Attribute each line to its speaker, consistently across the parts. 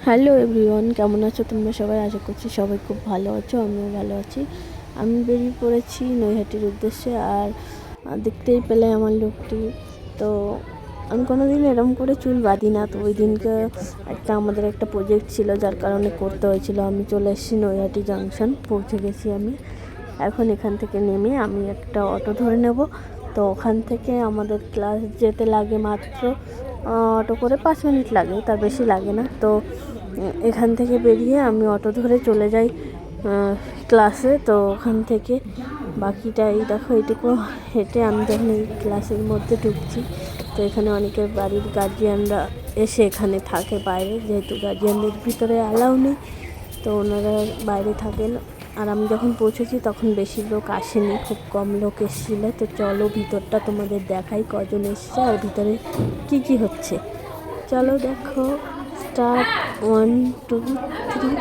Speaker 1: Hello everyone, কেমন আছো তোমরা সবাই? আশা করছি সবাই খুব ভালো আছো, আমিও ভালো আছি। আমি বেরিয়ে পড়েছি নৈহাটির উদ্দেশ্যে। আর দেখতেই পেলে আমার লুকটি। তো আমি কোনো দিন এরম করে চুল বাঁধি না, তো ওই দিনকে আমাদের একটা প্রজেক্ট ছিল, যার কারণে করতে হয়েছিল। আমি চলে এসেছি নৈহাটি জাংশন, পৌঁছে গেছি আমি। এখন এখান থেকে নেমে আমি একটা অটো ধরে নেব। তো ওখান থেকে আমাদের ক্লাস যেতে লাগে মাত্র অটো করে 5 মিনিট লাগে, তার বেশি লাগে না। তো এখান থেকে বেরিয়ে আমি অটো ধরে চলে যাই ক্লাসে। তো ওখান থেকে বাকিটা এই দেখো, এটুকু হেঁটে আমি যখন এই ক্লাসের মধ্যে ঢুকছি, তো এখানে অনেকের বাড়ির গার্জিয়ানরা এসে এখানে থাকে বাইরে, যেহেতু গার্জিয়ানদের ভিতরে অ্যালাউ নেই, তো ওনারা বাইরে থাকেন। আর আমি যখন পৌঁছেছি তখন বেশি লোক আসেনি, খুব কম লোক এসেছিলো। তো চলো ভিতরটা তোমাদের দেখাই, কজন এসছে আর ভিতরে কি কি হচ্ছে। চলো দেখো, স্টার্ট 1 2 3।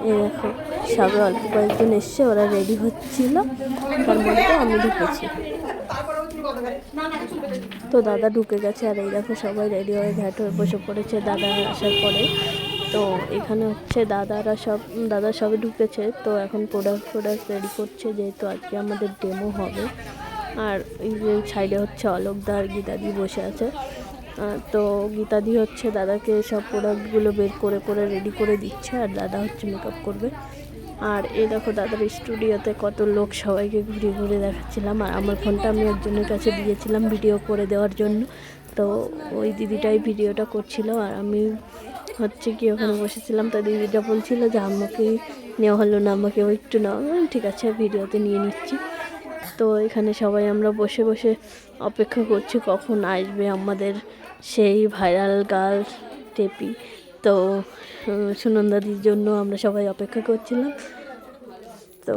Speaker 1: এই দেখো, সবে অল্প কয়েকজন এসছে, ওরা রেডি হচ্ছিল, তার মধ্যে আমি ঢুকেছি। তো দাদা ঢুকে গেছে, আর এই দেখো সবাই রেডি হয়ে ঘাট হয়ে বসে পড়েছে দাদা আসার পরে। তো এখানে হচ্ছে দাদা সবে ঢুকেছে। তো এখন প্রোডাক্ট রেডি করছে, যেহেতু আজকে আমাদের ডেমো হবে। আর এই যে সাইডে হচ্ছে অলোকদা আর গীতাদি বসে আছে। তো গীতাদি হচ্ছে দাদাকে সব প্রোডাক্টগুলো বের করে রেডি করে দিচ্ছে, আর দাদা হচ্ছে মেকআপ করবে। আর এই দেখো দাদার স্টুডিওতে কত লোক, সবাইকে ঘুরে দেখাচ্ছিলাম। আর আমার ফোনটা আমি একজনের কাছে দিয়েছিলাম ভিডিও করে দেওয়ার জন্য। তো ওই দিদিটাই ভিডিওটা করছিল, আর আমি হচ্ছে কি ওখানে বসেছিলাম। তো দিদিটা বলছিল যে আমাকেই নেওয়া হলো না, আমাকেও একটু নাও। ঠিক আছে, ভিডিওতে নিয়ে নিচ্ছি। তো এখানে সবাই আমরা বসে বসে অপেক্ষা করছি কখন আসবে আমাদের সেই ভাইরাল গার্ল টেপি। তো সুনন্দাদির জন্য আমরা সবাই অপেক্ষা করছিলাম। তো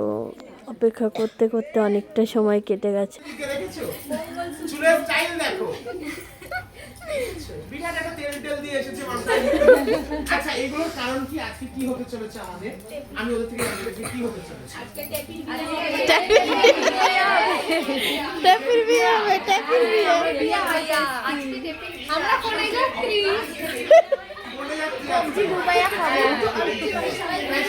Speaker 1: অপেক্ষা করতে করতে অনেকটা সময় কেটে গেছে।
Speaker 2: আচ্ছা, এগুলোর কারণ কি? আজকে কি হতে চলেছে আমাদের? আমি ওদের থেকে জানতে চাই কি হতে চলেছে। আজকে টেপির বিয়ে হবে, টেপির বিয়ে। আজকে টেপির আমরা কোনে যাচ্ছি? কোনে যাচ্ছি? সবজি ডুবাইয়া খাবো।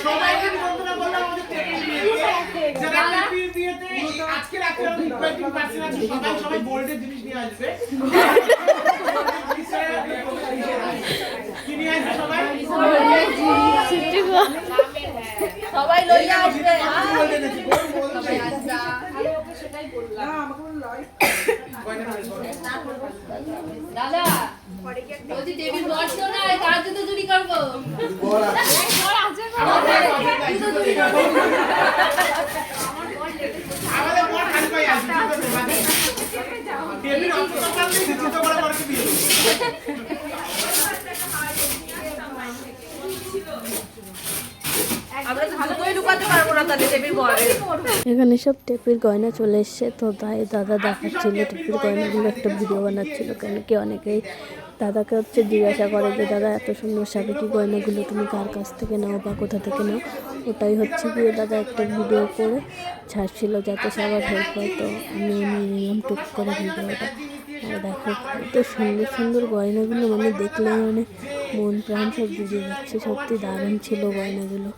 Speaker 2: সবাইকে নিমন্ত্রণ করলাম আমাদের টেপির বিয়েতে। যারা টেপির বিয়েতে আজকে রাতে আমরা ইনভাইটিং পার্সন আছে, সবাই গোল্ডের জিনিস নিয়ে আসবে। সবাই লইয়া আসবে। দাদা যদি দেবীর বর ছিল না, তার জুতো চুরি করবো। আমাদের বর খালি পাই আসবে, দেবীর অন্তত জুতো করা করতে দিয়ে।
Speaker 1: এখানে সব টেপির গয়না চলে এসছে। তো তাই দাদা দেখাচ্ছিল টেপির গয়নাগুলো, একটা ভিডিও বানাচ্ছিল। কেন কি অনেকেই দাদাকে হচ্ছে জিজ্ঞাসা করে যে দাদা এত সুন্দর সাবেকি গয়নাগুলো তুমি কার কাছ থেকে নাও বা কোথা থেকে নাও। ওটাই হচ্ছে গিয়ে দাদা একটা ভিডিও করে ছাড়ছিল, যাতে সবার হেল্প হয়। তো আমি নিলাম টুক করে ভিডিওটা। আর দেখো এত সুন্দর সুন্দর গয়নাগুলো, মানে দেখলে মানে মন প্রাণ সব জুড়ে যাচ্ছে। সত্যি দারুণ ছিল গয়নাগুলো।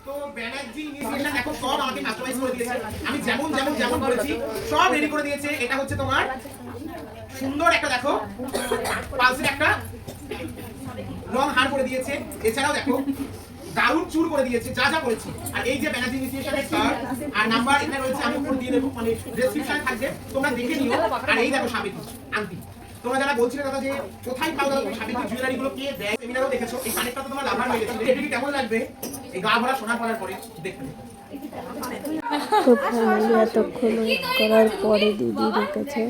Speaker 2: আমি যেমন বলেছি সব রেডি করে দিয়েছে। এটা হচ্ছে তোমার সুন্দর একটা, দেখো পালসের একটা লং হার করে দিয়েছে। এছাড়াও দেখো দারুণ চুল করে দিয়েছে, যা করেছি। আর এই যে ব্যানার্জি ইনিশিয়েশনের স্টার আর নাম্বার এখানে রয়েছে, আমি উপর দিয়ে দেবো, মানে ডেসক্রিপশনে থাকবে, তোমরা দেখে নিও। আর এই দেখো সাবেকি আংটি। তোমরা যারা বলছিলে দাদা যে কোথায় পাও দাদা সাবেকি জুয়েলারি গুলো কে দেয়, সেমিনারও দেখেছো। এই কানেক্টটা তো তোমার লাভার হয়ে গেছে। এটা কেমন লাগবে এই গা ভরা সোনা পরার পরে দেখতে?
Speaker 1: তো ফাইনালি এতক্ষণ করার পরে দিদি ঢুকেছে।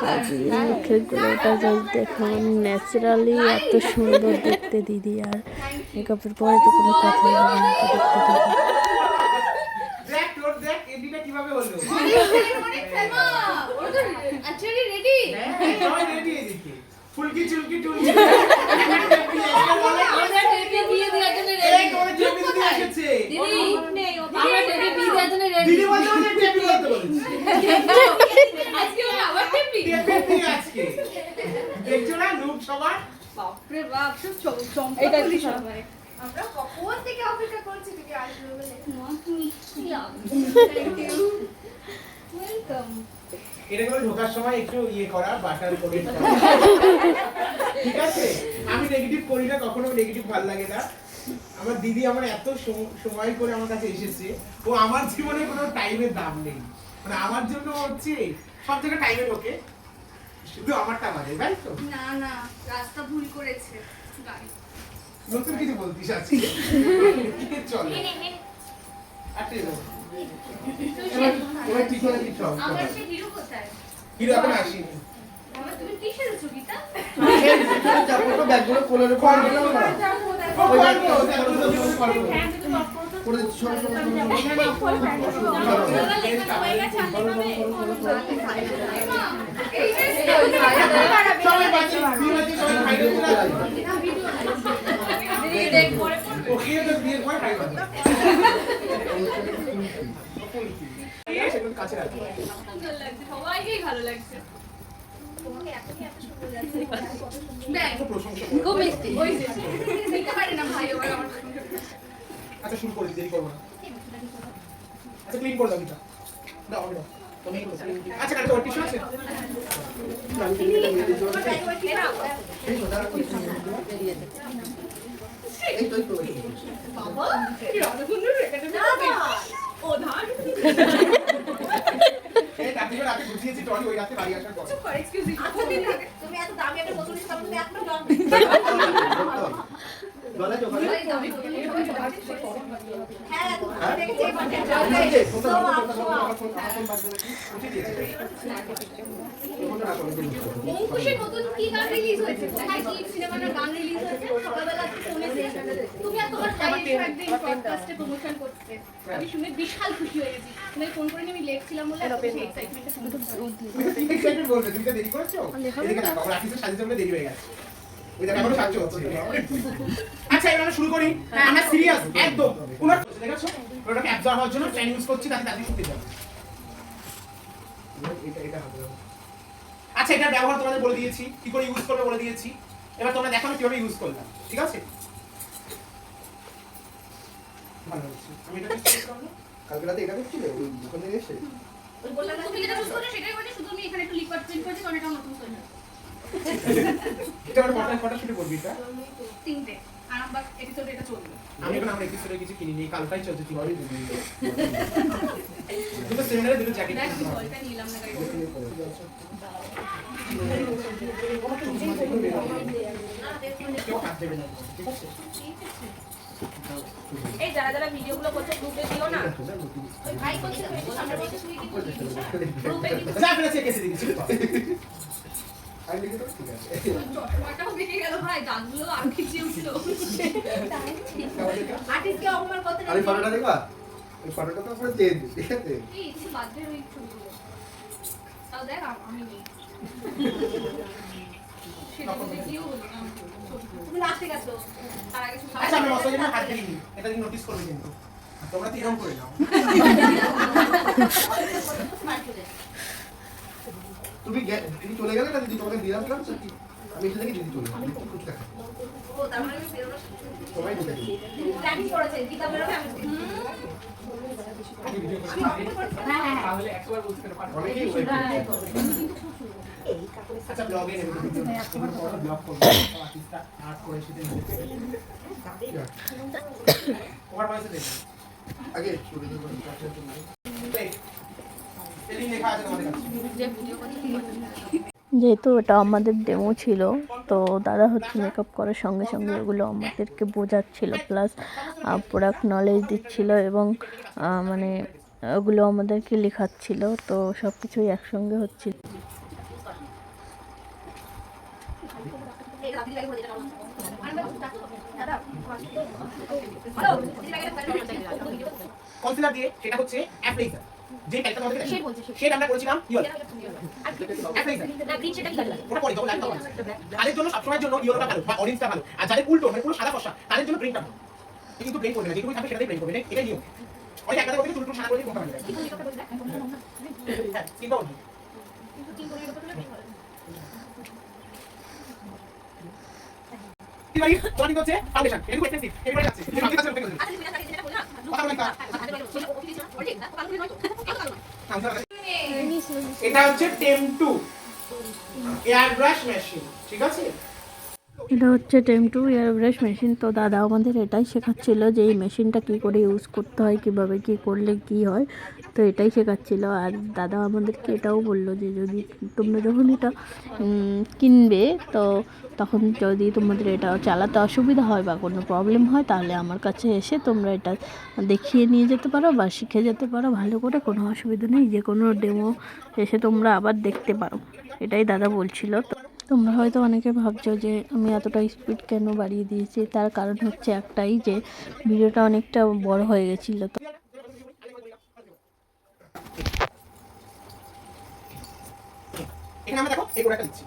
Speaker 1: আর দিদির মুখের গ্লোটা জাস্ট দেখো, ন্যাচারালি এত সুন্দর দেখতে দিদি। আর মেকআপের পরে তো কোনো কথাই হবে না, দেখতে থাকো।
Speaker 2: কিভাবে হলো?
Speaker 3: আচ্ছা রেডি?
Speaker 2: সবাই রেডি এদিকে। ফুলকি চুলকি টুলকি।
Speaker 3: আমরা টেপি দিয়ে দেওয়ার জন্য রেডি।
Speaker 2: এই তোমাদের টেপি দিয়ে এসেছে।
Speaker 3: দিদি আমরা টেপি দিয়ে দেওয়ার জন্য রেডি।
Speaker 2: দিদি বলতে বলতে টেপি করতে বলেছে।
Speaker 3: আজকে আবার টেপি?
Speaker 2: টেপি আজকে। দেখছো না লুক সবার?
Speaker 3: বাপ রে বাপ, সব চমকালি সবাই।
Speaker 4: আমরা কখন থেকে অপেক্ষা করছি তুমি আসবে বলে।
Speaker 3: ওয়েলকাম।
Speaker 2: এটা করে ঢোকার সময় একটু ইয়ে করা বাটার করে ঠিক আছে। আমি নেগেটিভ করি না, কখনো নেগেটিভ ভালো লাগে না। আমার দিদি আমার এত সময় করে আমার কাছে এসেছে, ও আমার জীবনে কোনো টাইমের দাম নেই, মানে আমার জন্য হচ্ছে সব জায়গায় টাইমে ঢোকে, শুধু আমারটা বাজে, তাই তো?
Speaker 4: না না, রাস্তা ভুল করেছে গাড়ি।
Speaker 2: নতুন কিছু বলতিস আছি চল এবার ঠিক হলে ঠিক সব
Speaker 4: আমার সে হিরো কোথায়?
Speaker 2: হিরো এখন আসেনি।
Speaker 4: আমার তুমি কি সেরেছো গীতা?
Speaker 5: ব্যাগগুলো কোলে রেখে
Speaker 2: ও করবো,
Speaker 5: করে দিচ্ছি সব
Speaker 4: এই যে
Speaker 2: সবাই বাজে সবাই ভাইরাল করে
Speaker 3: দিদি দেখ পরে
Speaker 2: ওকে তো বিয়ের পরে খাই বাজে সেগুলো কাছে রাখো।
Speaker 3: সুন্দর লাগছে, সবাইকেই ভালো লাগছে।
Speaker 4: তোমাকে এখনই এত সুন্দর লাগছে।
Speaker 3: দেখ
Speaker 2: এত প্রশংসা
Speaker 3: খুব মিষ্টি। ওই যে
Speaker 4: দিতে পারে না ভাই ওরা আমার
Speaker 2: আচ্ছা শুরু করি, দেরি করবো না। আচ্ছা ক্লিন করে দাও এটা দাও আমি দাও তুমি করো। আচ্ছা কাটো ওর টিস্যু আছে?
Speaker 5: এই তো
Speaker 3: বাবা কি রাধাকুণ্ডের রেখাটা ও ধান
Speaker 2: এই রাতে রাতে বুঝিয়েছি টনি ওই রাতে বাড়ি আসার পর।
Speaker 3: Excuse me.
Speaker 4: তুমি এত দামি একটা বোতল নিয়ে তুমি এত দাম
Speaker 5: গলা চোখা
Speaker 4: হ্যাঁ তুমি দেখেছি এই বাটে অঙ্কুশের নতুন কি গান রিলিজ হয়েছে? কোথায় কি সিনেমার গান রিলিজ হয়েছে? সকালবেলা আজকে ফোনে তুমি আর তোমার ভাই এসে একদিন পডকাস্টে প্রমোশন করতে, আমি শুনে বিশাল খুশি হয়ে গেছি। তুমি ফোন করে আমি লেট ছিলাম বলে এত এক্সাইটমেন্টে ফোন করছি।
Speaker 2: তুমি এক্সাইটেড বলছো, তুমি তো দেরি করেছো। এদিকে দেখো আমার রাখিসের সাজিয়ে বলে দেরি হয়ে গেছে। ওই দেখো এখনো সাজছে হচ্ছে। আচ্ছা এবার আমরা শুরু করি। আমরা সিরিয়াস একদম। পুরো দেখছো? পুরোটাকে অ্যাবজর্ব হওয়ার জন্য ফ্যান ইউজ করছি তাতে তাড়াতাড়ি শুকিয়ে যাবে। এটা হবে। আচ্ছা এটার ব্যবহার তোমাদের বলে দিয়েছি, কি করে ইউজ করবে বলে দিয়েছি। এবার তোমরা দেখো আমি কিভাবে ইউজ করলাম, ঠিক আছে? ভালো হচ্ছে। আমি এটা ইউজ করব।
Speaker 5: কালকে রাতে এটা করছিলে ওই দোকান থেকে এসে
Speaker 4: ওই বললাম না তুমি যেটা ইউজ করছো সেটাই করছি, শুধু আমি এখানে একটু লিকুইড প্রিন্ট করেছি কারণ এটা নতুন সইল।
Speaker 2: এটা আমার ফটো শুট করবি এটা।
Speaker 4: তিনটে আরামবাগ এপিসোডে এটা চলবে।
Speaker 2: আমি এখন আমার এপিসোডে কিছু কিনিনি, কালটাই চলছে কি হবে বুঝি। দুটো সেমিনারে দুটো জ্যাকেট
Speaker 4: দেখ
Speaker 2: কিনতে হবে।
Speaker 4: জলটা নিলাম না গাড়ি।
Speaker 2: কেউ হাত দেবে না, ঠিক আছে?
Speaker 4: এই যারা যারা ভিডিওগুলো করছে গ্রুপে দিও না। ওই ভাই করছে তুমি সামনে বসে তুই কি করছিস? গ্রুপে কি
Speaker 2: যা ফেলেছে কেসে দিয়েছি।
Speaker 5: আমি লিখে তো ঠিক আছে
Speaker 4: চশমাটাও বেঁকে গেল ভাই, দাঁতগুলো আরো খিচিয়ে উঠলো। আর্টিস্টকে অপমান করতে
Speaker 5: আরে ফটোটা দেখবা এই ফটোটা তো পুরো চেঞ্জ ঠিক আছে
Speaker 4: এই কিছু বাদ দে ওই ছবিগুলো। তাও দেখ আমি নেই। সেটা তো দেখিও হলো না। তুমি লাস্টে গেছো। তার আগে শুধু
Speaker 2: আচ্ছা আমি মশলা হাত দিইনি, এটা কি নোটিস করবে কিন্তু। আর তোমরা তো এরকম করে নাও।
Speaker 5: তুমি চলে গেলে না দিদি তোমাকে দিয়ে আসলাম তো কি আমি এসে দেখি দিদি চলে গেল কিছু দেখা
Speaker 4: ও তার মানে আমি বেরোনো
Speaker 5: সবাই ঢুকে গেল
Speaker 4: প্ল্যানিং করেছে গীতা বেরোবে আমি
Speaker 2: তাহলে একবার বুঝতে পারো।
Speaker 5: অনেকেই ওয়েট
Speaker 2: আচ্ছা ব্লগে নেব তোমার পড়া ব্লগ করব। আর্টিস্টটা আর্ট করে সেটা নিতে ওভার ভয়েসে দেখো।
Speaker 5: আগে শুরু করব কাছে চলে
Speaker 2: এই লেখা আছে তোমাদের কাছে।
Speaker 1: যেহেতু এটা আমাদের ডেমো ছিল, তো দাদা হচ্ছে মেকআপ করার সঙ্গে সঙ্গে এগুলো আমাদেরকে বোঝাচ্ছিল, প্লাস প্রোডাক্ট নলেজ দিচ্ছিল এবং মানে ওগুলো আমাদেরকে লেখাচ্ছিল, তো সব কিছুই একসঙ্গে হচ্ছিল।
Speaker 2: কনসিলার দিয়ে সেটা হচ্ছে অ্যাপ্লাইজার, যে প্যালেটটা তোমাদের দেখো সেটা আমরা করেছিলাম ইয়েলো অ্যাপ্লাইজার। ওটা পরে তখন লাগতো তাদের জন্য সবসময়ের জন্য ইয়েলোটা ভালো বা অরেঞ্জটা ভালো, আর যাদের উল্টো মানে পুরো সাদা ফর্সা তাদের জন্য গ্রিনটা ভালো। কিন্তু ব্রেন করবে না, যেটুকু থাকবে সেটাই ব্রেন করবে, এটা নিয়ম। অনেক একটা কথা চুল সাদা করে দিয়ে কোনটা ভালো হ্যাঁ চিন্তা করবে। এবারে তোমার কি হচ্ছে ফাউন্ডেশন এটা খুব এক্সপেন্সিভ এবারে যাচ্ছে এটা কি আছে কথা বলেন তা এটা হচ্ছে টেম2 এয়ার ব্রাশ মেশিন ঠিক আছে
Speaker 1: এটা হচ্ছে টেম2 এয়ার ব্রাশ মেশিন। তো দাদা আমাদের এটাই শেখাচ্ছিল যে এই মেশিনটা কী করে ইউজ করতে হয়, কীভাবে কী করলে কী হয়, তো এটাই শেখাচ্ছিল। আর দাদা আমাদেরকে এটাও বললো যে যদি তোমরা যখন এটা কিনবে তো তখন যদি তোমাদের এটা চালাতে অসুবিধা হয় বা কোনো প্রবলেম হয় তাহলে আমার কাছে এসে তোমরা এটা দেখিয়ে নিয়ে যেতে পারো বা শিখে যেতে পারো ভালো করে, কোনো অসুবিধা নেই, যে কোনো ডেমো এসে তোমরা আবার দেখতে পারো, এটাই দাদা বলছিল। তো তোমরা হয়তো অনেকে ভাবছো যে আমি এতটা স্পিড কেন বাড়িয়ে দিয়েছি, তার কারণ হচ্ছে একটাই যে ভিডিওটা অনেকটা বড় হয়ে গেছিলো। তো
Speaker 2: এখানে আমরা দেখো এই প্রোডাক্টটা দিচ্ছি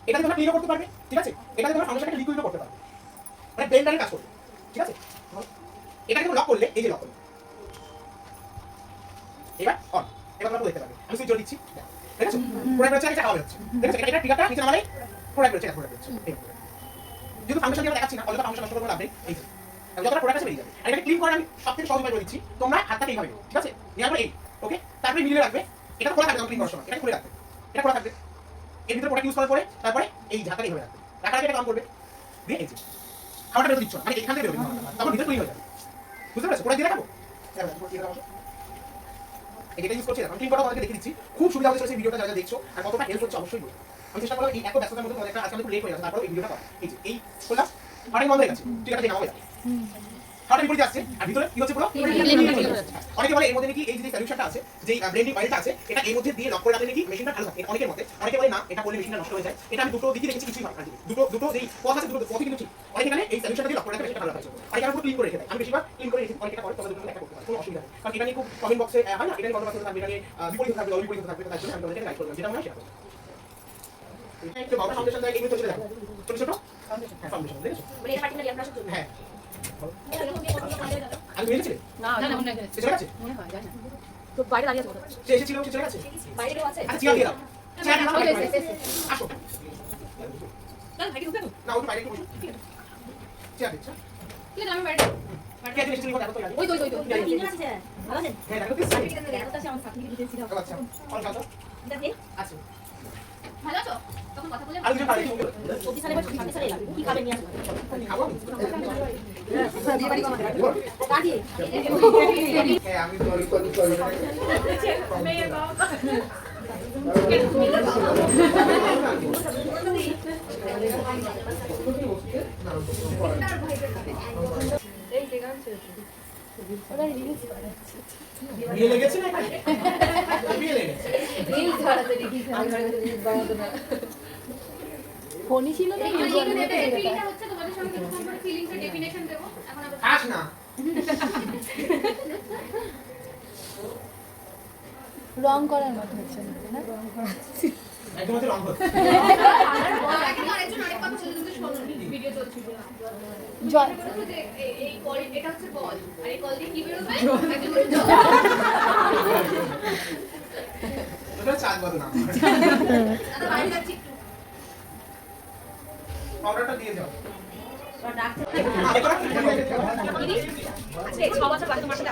Speaker 2: এটা তোমরা ক্লিনও করতে পারবে ঠিক আছে, এটা তোমরা ফাউন্ডেশনটা লিকুইডও করতে পারবে মানে ব্লেন্ডারে কাজ করবে ঠিক আছে। এটাকে তোমরা লক করলে এই যে লক করলে এবার অন এবার তোমরা দেখতে পারবে আমি সুইচ জোর দিচ্ছি ঠিক আছে প্রোডাক্ট হচ্ছে এটা খাওয়া হচ্ছে ঠিক আছে এটা ট্রিগারটা নিচে নামালে প্রোডাক্ট হচ্ছে প্রোডাক্ট হচ্ছে যেহেতু ফাউন্ডেশন দিয়ে দেখাচ্ছি না অলরেডি ফাউন্ডেশন নষ্ট করে লাভ নেই এই যে যতটা প্রোডাক্ট আছে বেরিয়ে যাবে আর এটাকে ক্লিন করার আমি সবথেকে সহজ উপায় বলে দিচ্ছি তোমরা হাতটাকে এইভাবে ঠিক আছে নেওয়ার পর এই ওকে তারপরে মিলিয়ে রাখবে এটা খোলা থাকবে ক্লিন করার সময় এটা খুলে রাখবে এটা খোলা থাকবে এর ভিতরে প্রোডাক্ট ইউজ করার পরে তারপরে এই ঝাঁকাটা এইভাবে রাখবে রাখার আগে এটা কাম করবে দিয়ে এই যে খাবারটা বেরো দিচ্ছ মানে এখান থেকে বেরোবে তখন ভিতরে ক্লিন হয়ে যাবে বুঝতে পেরেছো প্রোডাক্ট দিয়ে রাখবো এটা ইউজ করছি আমি ক্লিন করা তোমাদেরকে দেখিয়ে দিচ্ছি খুব সুবিধা হচ্ছে এই ভিডিওটা যারা দেখছো আর কতটা হেল্প হচ্ছে অবশ্যই বলবো আমি চেষ্টা করব এই এত ব্যস্ততার মধ্যে তোমাদের একটা আজকে একটু লেট হয়ে যাচ্ছে তারপরে এই ভিডিওটা এই যে এই খোলা ফাটিং বন্ধ হয়ে গেছে ঠিক আছে নাও যাবে ফাটিং পড়ে যাচ্ছে আর ভিতরে কি হচ্ছে পুরো অনেকে বলে এর মধ্যে নাকি এই যে সলিউশনটা আছে যে ব্লেন্ডিং অয়েলটা আছে এটা এর মধ্যে দিয়ে লক করে রাখলে নাকি মেশিনটা ভালো থাকে অনেকের মতে অনেকে বলে না এটা করলে মেশিনটা নষ্ট হয়ে যায় এটা আমি দুটো দিকে দেখেছি কিছুই হয় না দুটো যেই পথ আছে দুটো পথই কিন্তু ঠিক অনেকে এখানে এই সলিউশনটা দিয়ে লক করে রাখলে মেশিনটা ভালো থাকে অনেকে আমি পুরো ক্লিন করে রেখে দেয় আমি বেশিরভাগ ক্লিন করে রেখে অনেকে এটা করে তবে দুটো একটা করতে পারে কোনো অসুবিধা নেই কারণ এটা নিয়ে খুব কমেন্ট বক্সে হয় না এটা নিয়ে কত কথা থাকবে এটা নিয়ে বিপরীত থাকবে অবিপরীত থাকবে তার জন্য আমি তোমাদেরকে গাইড করব যেটা মনে হয় সেটা করব এটা একটু বাবা ফাউন্ডেশন দিয়ে এগুলো চলে যাবে ছোট ছোট হ্যাঁ ফাউন্ডেশন দেখেছো
Speaker 4: মানে এটা পার্টিকুলারলি আপনারা শুধু
Speaker 2: হ্যাঁ আমি মেরেছি
Speaker 3: না না মনে হয়
Speaker 2: সে চলে গেছে
Speaker 3: মনে হয় জানি না
Speaker 4: তো বাইরে দাঁড়িয়ে আছে
Speaker 2: সে এসেছিল সে চলে গেছে
Speaker 4: বাইরেও আছে
Speaker 2: আচ্ছা চেয়ার দিয়ে দাও চেয়ার দিয়ে দাও আসো
Speaker 4: না ভাই ঢুকে তো
Speaker 2: না ওই বাইরে একটু বসো চেয়ার দিচ্ছ
Speaker 4: ঠিক আছে আমি বাইরে
Speaker 2: কে আছে এসেছিল দেখো তো
Speaker 4: ওই তিনজন আছে ভালো আছেন
Speaker 2: হ্যাঁ দেখো দিচ্ছি
Speaker 4: এটা তো আমার সাথে দিতে ছিল
Speaker 2: আচ্ছা অন যাও
Speaker 4: এটা কি
Speaker 2: আচ্ছা
Speaker 4: ভালো আছো তখন কথা বলে
Speaker 2: আর কিছু পারি
Speaker 4: সবজি সালে বা সামনে সালে লাগবে কি খাবেন নিয়ে আসো
Speaker 2: খাবো
Speaker 4: দাদি
Speaker 2: হ্যাঁ আমি সরি বিয়ে লেগেছে না বিয়ে লেগেছে
Speaker 3: ফোনই ছিল না
Speaker 4: ফিলিংটা হচ্ছে তোমাদের সঙ্গে কিছু করে ফিলিংসের ডেফিনেশন দেব এখন আবার
Speaker 2: আস না
Speaker 3: রং করার মতো হচ্ছে না
Speaker 2: একদম হচ্ছে রং হচ্ছে
Speaker 4: কিন্তু আরেকজন আরেক কথা ছিল তুমি শোনো ভিডিও চলছিল
Speaker 3: জল
Speaker 4: যে এই কল এটা হচ্ছে বল আর এই কল দিয়ে কি বের হবে একজন বলে জল
Speaker 2: ওটা চাঁদ বাদু না
Speaker 4: দাদা বাইরে যাচ্ছি একটু
Speaker 2: পাউডারটা দিয়ে দাও
Speaker 6: আজকে 6 বছর বাদে তোমার সাথে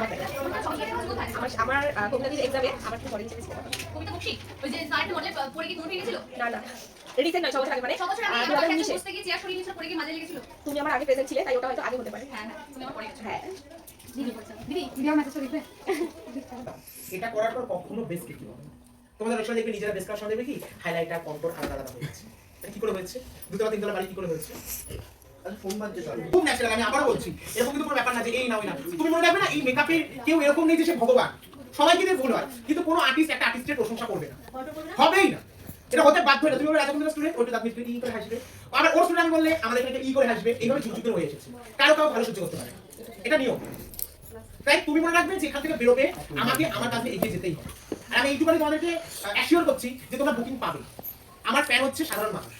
Speaker 6: আমার কবিতাদের এক্সামে আমার কি কলেজ ছিল
Speaker 4: কবিতা বকশি ওই যে স্যার মডেল পড়ে কি কোন ঠিক ছিল
Speaker 6: না না রিসেন্ট নয় 6 বছর আগে মানে
Speaker 4: 6 বছর আগে
Speaker 6: আর
Speaker 4: আমার
Speaker 6: 2019
Speaker 4: কাছে বসতে গিয়ে চেয়ার সরিয়ে নিয়েছিল পড়ে গিয়ে মাঝে লেগেছিল
Speaker 6: তুমি আমার আগে প্রেজেন্ট ছিলে তাই ওটা হয়তো আগে হতে পারে
Speaker 4: হ্যাঁ হ্যাঁ তুমি আমার পড়ে গেছো
Speaker 6: হ্যাঁ
Speaker 4: দিদি বলছো দিদি
Speaker 3: ভিডিও মেসেজ লিখবে
Speaker 2: এটা করার পর কখনো বেস কি হবে তোমাদের রসনা দেখবে নিজেরা বেস করার দেখবে কি হাইলাইটার কন্ট্রোল আলাদা আলাদা হয়ে যাচ্ছে এটা কি করে হয়েছে দুতলা তিনতলা বাড়ি কি করে হয়েছে
Speaker 5: আচ্ছা ফোন বাজছে তাহলে
Speaker 2: খুব ন্যাচারাল আমি আবার বলছি এরকম কিন্তু কোনো ব্যাপার না যে এই না ওই না তুমি মনে রাখবে না এই মেকআপে কেউ এরকম নেই যে সে ভগবান সবাই কিন্তু ভুল হয় কিন্তু কোনো আর্টিস্ট একটা আর্টিস্টের প্রশংসা করবে না হবেই না এটা হতে বাধ্য না তুমি রাজা কুমার স্টুডেন্ট ওটা দাঁত ই করে হাসবে আবার ওর স্টুডেন্ট বললে আমাদের এখানে ই করে হাসবে এইভাবে যুগ হয়ে এসেছে কারো ভালো সহ্য করতে পারে এটা নিয়ম তাই তুমি মনে রাখবে যে এখান থেকে বেরোবে আমাকে আমার কাছে এগিয়ে যেতেই হবে আর আমি এইটুকুনি তোমাদেরকে অ্যাসিওর করছি যে তোমরা বুকিং পাবে আমার ফ্যান হচ্ছে সাধারণ মানুষ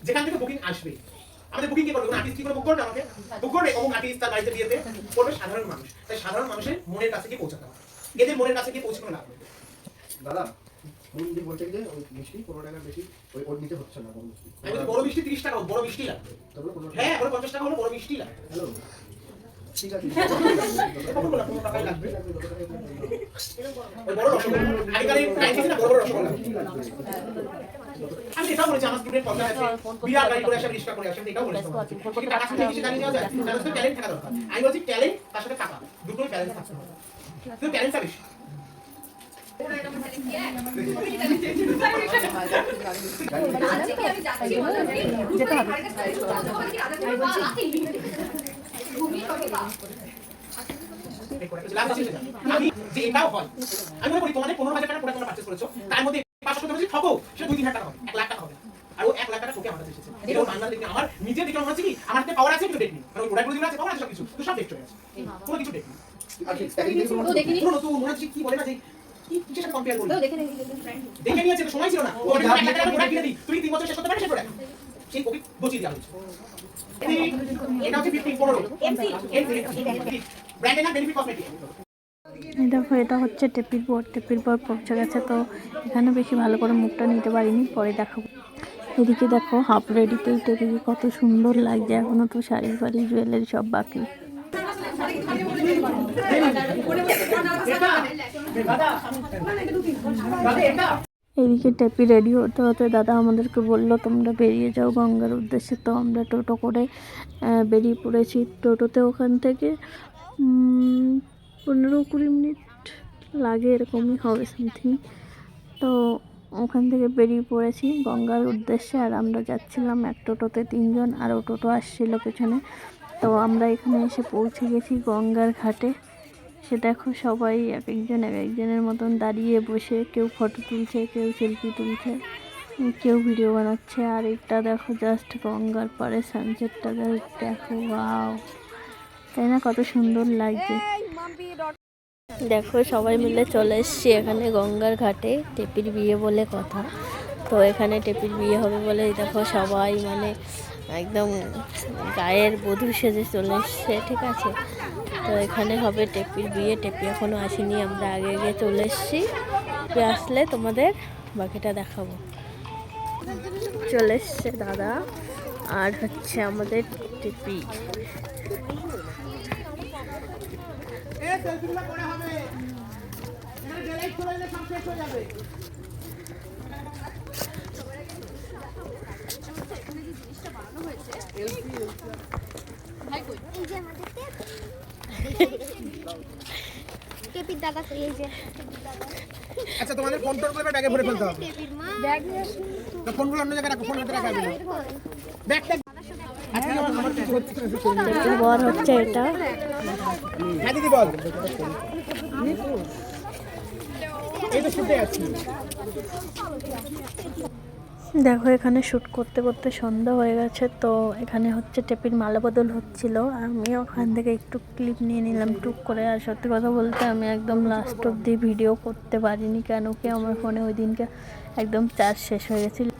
Speaker 2: যেখান থেকে বুকিং আসবে আমাদের বুকিং কি করবে কোন আর্টিস্ট কি করে বুক করবে আমাকে বুক করবে এবং আর্টিস্ট তার বাড়িতে বিয়েতে করবে সাধারণ মানুষ তাই সাধারণ মানুষের মনের কাছে গিয়ে পৌঁছাতে হবে এদের মনের কাছে গিয়ে পৌঁছানো লাগবে
Speaker 5: দাদা মন্দির বলতে গেলে ওই মিষ্টি 15 টাকার বেশি ওই ওর নিচে হচ্ছে না বড় মিষ্টি।
Speaker 2: আমি বলছি বড় মিষ্টি 30 টাকা, বড় মিষ্টি লাগবে।
Speaker 5: তারপরে 15 টাকা।
Speaker 2: হ্যাঁ, ওর 50 টাকা হলো বড় মিষ্টি লাগবে।
Speaker 5: হ্যালো ঠিক আছে।
Speaker 2: 15 টাকাই লাগবে। ওই বড় রসগোল্লা। আগেকার এই খাইছিস না বড় বড় রসগোল্লা। আমি এটাও বলেছি আমার স্টুডেন্ট কথা আছে বিরাট গাড়ি করে আসে রিস্কা করে আসে, আমি এটাও বলেছি। কিন্তু টাকা থেকে বেশি গাড়ি নেওয়া যায়, তার সাথে ট্যালেন্ট থাকা দরকার। আমি বলছি ট্যালেন্ট তার সাথে টাকা দুটোই ব্যালেন্স থাকতে হবে। তুই ট্যালেন্টটা বেশি।
Speaker 3: যেতে হবে।
Speaker 2: আমি যে এটাও হয়, আমি মনে করি তোমাদের 15,000 টাকা প্রোডাক্ট তোমরা পারচেজ করেছো, তার মধ্যে 500 টাকা যদি ঠকো সেটা 2-3 টাকা হবে, 1 লাখ টাকা হবে। আর ও 1 লাখ টাকা ঠকে আমার কাছে এসেছে। এটা ওর বাংলা দেখে আমার নিজের দেখে মনে হচ্ছে কি আমার হাতে পাওয়ার আছে কিন্তু ডেট নেই। কারণ ওই প্রোডাক্টগুলো যেগুলো আছে পাওয়ার আছে সব কিছু, তো সব ডেট চলে আছে। কোনো কিছু ডেট নেই।
Speaker 5: আর কি প্যাকেজিং দেখুন।
Speaker 3: ও দেখিনি।
Speaker 2: পুরো নতুন মনে হচ্ছে কি বলে না যে কি কিসের সাথে কম্পেয়ার করব।
Speaker 3: তো দেখে নিয়েছি।
Speaker 2: দেখে নিয়েছে তো সময় ছিল না। ও 1 লাখ টাকা প্রোডাক্ট কিনে দিই, তুই 3 বছর শেষ করতে পারিস সেই প্রোডাক্ট। সেই ওকে বসিয়ে দেওয়া হয়েছে। এটা হচ্ছে 15 এমসি ব্র্যান্ডের নাম বেনিফিট কসমেটিক।
Speaker 1: দেখো এটা হচ্ছে টেপির পর পৌঁছে গেছে, তো এখানে বেশি ভালো করে মুখটা নিতে পারিনি, পরে দেখাবো। এদিকে দেখো হাফ রেডিতেই টেপিকে কত সুন্দর লাগছে, এখনো তো শাড়ি ফাড়ি জুয়েলারি সব বাকি। এদিকে টেপি রেডি হতে হতে দাদা আমাদেরকে বললো তোমরা বেরিয়ে যাও গঙ্গার উদ্দেশ্যে। তো আমরা টোটো করে বেরিয়ে পড়েছি। টোটোতে ওখান থেকে 15-20 মিনিট লাগে, এরকমই হবে সামথিং। তো ওখান থেকে বেরিয়ে পড়েছি গঙ্গার উদ্দেশ্যে। আর আমরা যাচ্ছিলাম এক টোটোতে 3 জন, আরও টোটো আসছিল পেছনে। তো আমরা এখানে এসে পৌঁছে গেছি গঙ্গার ঘাটে। সে দেখো সবাই এক একজনের মতন দাঁড়িয়ে বসে, কেউ ফটো তুলছে, কেউ সেলফি তুলছে, কেউ ভিডিও বানাচ্ছে। আর এটা দেখো জাস্ট গঙ্গার পাড়ে সানসেটটা দেখো, ওয়াও, তাই না, কত সুন্দর লাগছে। দেখো সবাই মিলে চলে এসেছি এখানে গঙ্গার ঘাটে, টেপির বিয়ে বলে কথা। তো এখানে টেপির বিয়ে হবে বলে দেখো সবাই মানে একদম গায়ের বধূ সেজে চলে এসছে, ঠিক আছে। তো এখানে হবে টেপির বিয়ে। টেপি এখনও আসেনি, আমরা আগে আগে চলে এসেছি। আসলে তোমাদের বাকিটা দেখাবো। চলে এসছে দাদা আর হচ্ছে আমাদের টেপি।
Speaker 7: টেপির দাদা এই যে
Speaker 2: আচ্ছা তোমাদের ফোন টোন করে ব্যাগে ভরে ফেলতে হবে।
Speaker 7: টেপির মা
Speaker 3: ব্যাগ নিয়ে আসুন।
Speaker 2: তো ফোনগুলো অন্য জায়গায় রাখো, ফোন হাতে রাখা যাবে না। ব্যাগটা আজকে আমার কিছু হচ্ছে না।
Speaker 1: টেপির বর হচ্ছে এটা।
Speaker 2: হ্যাঁ দিদি বল। এই তো শুনতে যাচ্ছি।
Speaker 1: দেখো এখানে শ্যুট করতে করতে সন্ধ্যা হয়ে গেছে। তো এখানে হচ্ছে টেপির মালা বদল হচ্ছিল, আমি ওখান থেকে একটু ক্লিপ নিয়ে নিলাম টুক করে। আর সত্যি কথা বলতে আমি একদম লাস্ট অবধি ভিডিও করতে পারিনি, কেন কি আমার ফোনে ওই দিনকে একদম চার্জ শেষ হয়ে গেছিলো।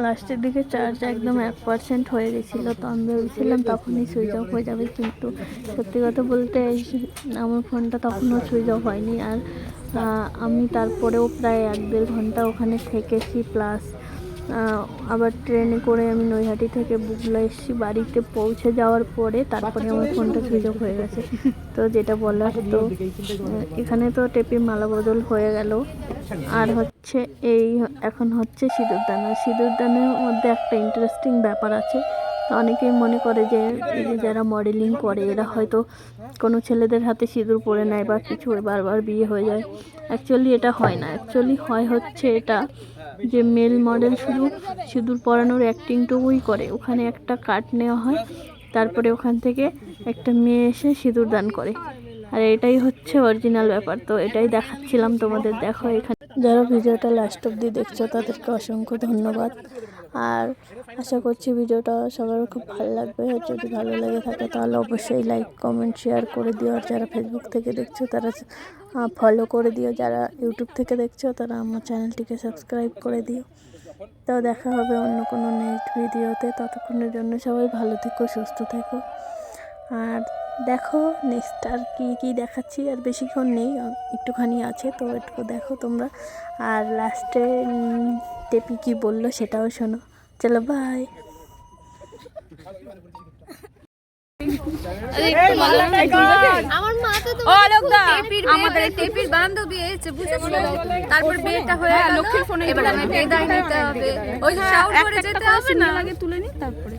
Speaker 1: লাস্টের দিকে চার্জ একদম 1% হয়ে গেছিলো। তো আমি ভেবেছিলাম তখনই সুইচ অফ হয়ে যাবে, কিন্তু সত্যি কথা বলতে আমার ফোনটা তখনও সুইচ অফ হয়নি। আর আমি তারপরেও প্রায় 1-1.5 ঘন্টা ওখানে থেকেছি, প্লাস আবার ট্রেনে করে আমি নৈহাটি থেকে বুগলা এসেছি। বাড়িতে পৌঁছে যাওয়ার পরে তারপরে আমার ফোনটা সুইচ অফ হয়ে গেছে। তো যেটা বলার, তো এখানে তো টেপির মালা বদল হয়ে গেল। আর হচ্ছে এখন হচ্ছে সিঁদুরদান। সিঁদুরদানের মধ্যে একটা ইন্টারেস্টিং ব্যাপার আছে। তো অনেকেই মনে করে যে এই যে যারা মডেলিং করে এরা হয়তো কোনো ছেলেদের হাতে সিঁদুর পরে নেয় বা কিছু, বারবার বিয়ে হয়ে যায়। অ্যাকচুয়ালি এটা হয় না। অ্যাকচুয়ালি হচ্ছে এটা যে মেল মডেল শুধু সিঁদুর পরানোর অ্যাক্টিংটুকুই করে। ওখানে একটা কাট নেওয়া হয়, তারপরে ওখান থেকে একটা মেয়ে এসে সিঁদুর দান করে। আর এটাই হচ্ছে অরিজিনাল ব্যাপার। তো এটাই দেখাচ্ছিলাম তোমাদের। দেখো এখানে যারা ভিডিওটা লাস্ট অবধি দেখছো তাদেরকে অসংখ্য ধন্যবাদ। আর আশা করছি ভিডিওটা সবার খুব ভালো লাগবে। যদি ভালো লেগে থাকে তাহলে অবশ্যই লাইক, কমেন্ট, শেয়ার করে দিও। আর যারা ফেসবুক থেকে দেখছো তারা ফলো করে দিও। যারা ইউটিউব থেকে দেখছো তারা আমার চ্যানেলটিকে সাবস্ক্রাইব করে দিও। তো দেখা হবে অন্য কোনো নেক্সট ভিডিওতে। ততক্ষণের জন্য সবাই ভালো থেকো, সুস্থ থেকো। আর দেখো নেক্সট আর কি দেখাচ্ছি, আর বেশিক্ষণ নেই, একটুখানি আছে, তো একটু দেখো তোমরা। আর লাস্টে টেপি কি বললো সেটাও শোনো। চলো বাই।
Speaker 7: আমার মা তো
Speaker 3: ও আলোকদা, আমাদের টেপির বান্ধবী এসেছে, বুঝেছো? তারপর বিয়েটা হয়ে গেল, লক্ষ্মীর ফোনে এবার আমি বিদায় নিতে হবে, ওই শাওর করে যেতে হবে না, আগে তুলে নি তারপরে